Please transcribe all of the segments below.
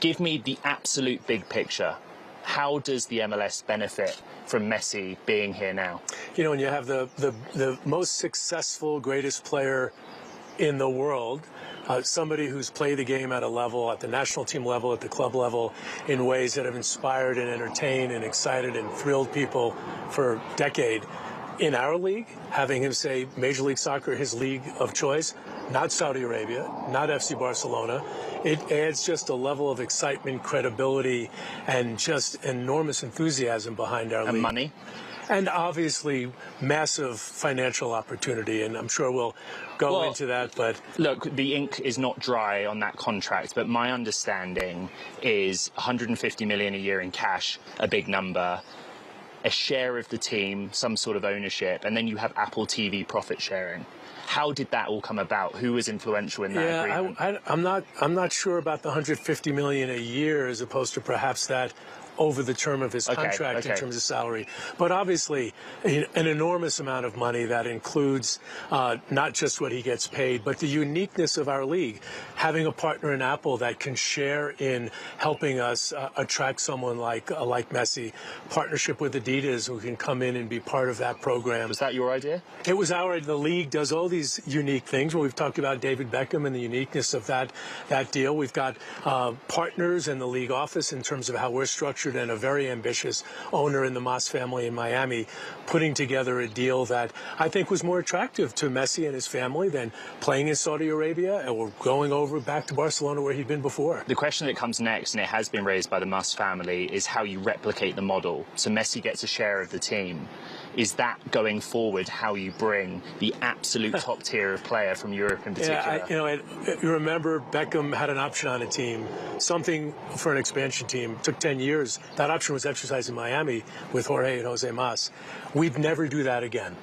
Give me the absolute big picture. How does the MLS benefit from Messi being here now? You know, when you have the most successful, greatest player in the world, somebody who's played the game at a level, at the national team level, at the club level, in ways that have inspired and entertained and excited and thrilled people for a decade. In our league, having him say Major League Soccer, his league of choice, not Saudi Arabia, not FC Barcelona, it adds just a level of excitement, credibility, and just enormous enthusiasm behind our league. And money? And obviously massive financial opportunity, and I'm sure we'll go into that. But look, the ink is not dry on that contract, but my understanding is 150 million a year in cash, a big number, a share of the team, some sort of ownership, and then you have Apple TV profit sharing. How did that all come about? Who was influential in that agreement? I'm not sure about the 150 million a year as opposed to perhaps that over the term of his contract in terms of salary. But obviously, an enormous amount of money that includes not just what he gets paid, but the uniqueness of our league. Having a partner in Apple that can share in helping us attract someone like Messi. Partnership with Adidas, who can come in and be part of that program. Was that your idea? It was our idea. The league does all these unique things. Well, we've talked about David Beckham and the uniqueness of that deal. We've got partners in the league office in terms of how we're structured, and a very ambitious owner in the Moss family in Miami putting together a deal that I think was more attractive to Messi and his family than playing in Saudi Arabia or going over back to Barcelona where he'd been before. The question that comes next, and it has been raised by the Moss family, is how you replicate the model. So Messi gets a share of the team. Is that going forward how you bring the absolute top tier of player from Europe in particular? Yeah, you remember Beckham had an option on a team, something for an expansion team. It took 10 years. That option was exercised in Miami with Jorge and Jose Mas. We'd never do that again.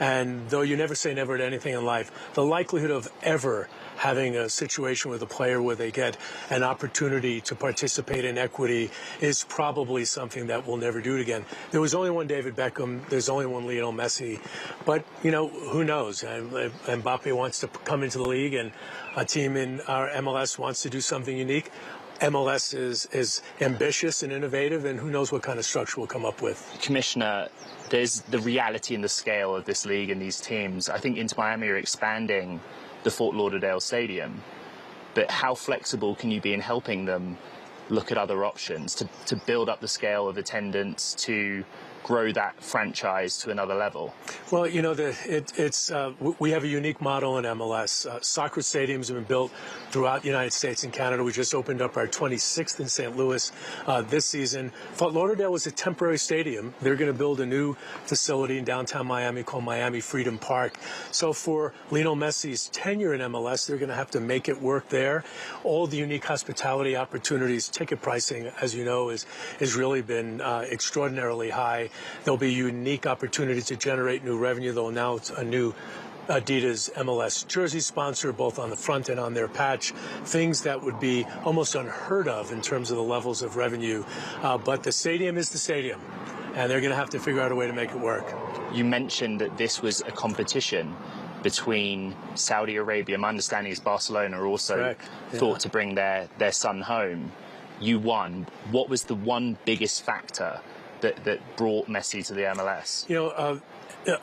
And though you never say never to anything in life, the likelihood of ever having a situation with a player where they get an opportunity to participate in equity is probably something that we'll never do it again. There was only one David Beckham. There's only one Lionel Messi. But, who knows? Mbappe wants to come into the league, and a team in our MLS wants to do something unique. MLS is ambitious and innovative, and who knows what kind of structure we'll come up with. Commissioner, there's the reality and the scale of this league and these teams. I think Inter Miami are expanding the Fort Lauderdale Stadium, but how flexible can you be in helping them look at other options to build up the scale of attendance, to grow that franchise to another level? Well, we have a unique model in MLS. Soccer stadiums have been built throughout the United States and Canada. We just opened up our 26th in St. Louis this season. Fort Lauderdale was a temporary stadium. They're going to build a new facility in downtown Miami called Miami Freedom Park. So for Lionel Messi's tenure in MLS, they're going to have to make it work there. All the unique hospitality opportunities, ticket pricing, as you know, has really been extraordinarily high. There'll be unique opportunities to generate new revenue. They'll announce a new Adidas MLS jersey sponsor, both on the front and on their patch, things that would be almost unheard of in terms of the levels of revenue. But the stadium is the stadium, and they're going to have to figure out a way to make it work. You mentioned that this was a competition between Saudi Arabia. My understanding is Barcelona also thought to bring their son home. You won. What was the one biggest factor that brought Messi to the MLS?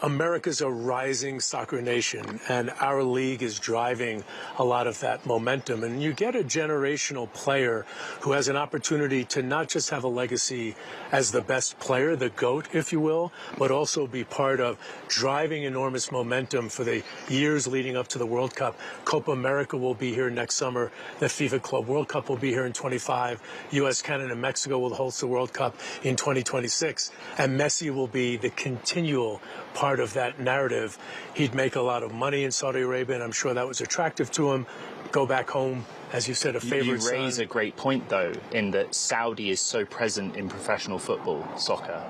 America's a rising soccer nation, and our league is driving a lot of that momentum. And you get a generational player who has an opportunity to not just have a legacy as the best player, the GOAT, if you will, but also be part of driving enormous momentum for the years leading up to the World Cup. Copa America will be here next summer. The FIFA Club World Cup will be here in 25. U.S., Canada, and Mexico will host the World Cup in 2026. And Messi will be the continual part of that narrative. He'd make a lot of money in Saudi Arabia, and I'm sure that was attractive to him. Go back home, as you said, a favorite son. You raise a great point, though, in that Saudi is so present in professional football, soccer.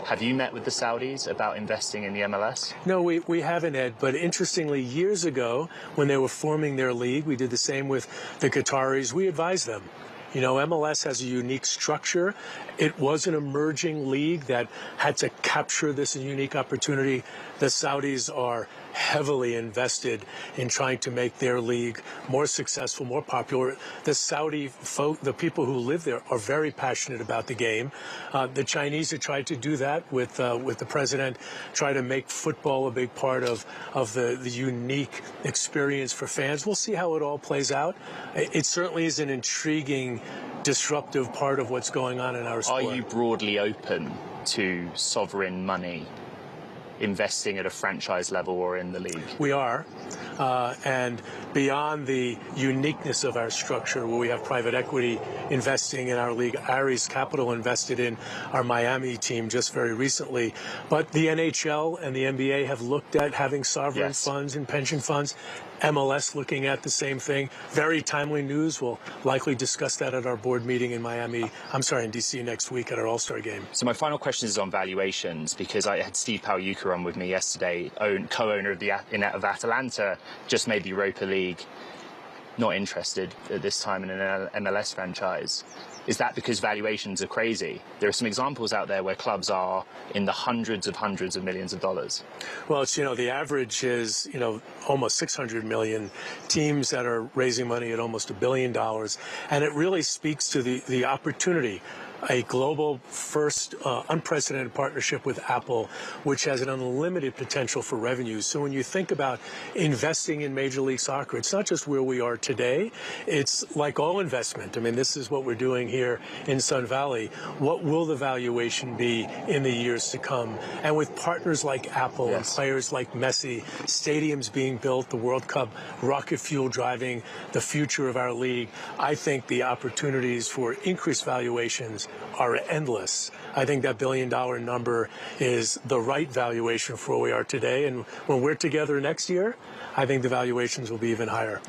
Have you met with the Saudis about investing in the MLS? No, we haven't, Ed. But interestingly, years ago, when they were forming their league, we did the same with the Qataris. We advised them. MLS has a unique structure. It was an emerging league that had to capture this unique opportunity. The Saudis are heavily invested in trying to make their league more successful, more popular. The Saudi folk, the people who live there, are very passionate about the game. The Chinese have tried to do that with the president, try to make football a big part of the unique experience for fans. We'll see how it all plays out. It certainly is an intriguing, disruptive part of what's going on in our sport. Are you broadly open to sovereign money investing at a franchise level or in the league? We are. And beyond the uniqueness of our structure, where we have private equity investing in our league, Ares Capital invested in our Miami team just very recently. But the NHL and the NBA have looked at having sovereign funds and pension funds. MLS looking at the same thing. Very timely news. We'll likely discuss that at our board meeting in in D.C. next week at our All-Star game. So my final question is on valuations, because I had Steve Pagliuca on with me yesterday, co-owner of Atalanta, just made the Europa League. Not interested at this time in an MLS franchise. Is that because valuations are crazy? There are some examples out there where clubs are in the hundreds of millions of dollars. Well, it's, the average is, almost 600 million, teams that are raising money at almost $1 billion. And it really speaks to the opportunity. A global first unprecedented partnership with Apple, which has an unlimited potential for revenues. So when you think about investing in Major League Soccer, it's not just where we are today. It's like all investment. I mean, this is what we're doing here in Sun Valley. What will the valuation be in the years to come? And with partners like Apple and players like Messi, stadiums being built, the World Cup, rocket fuel driving the future of our league, I think the opportunities for increased valuations are endless. I think that $1 billion number is the right valuation for where we are today. And when we're together next year, I think the valuations will be even higher.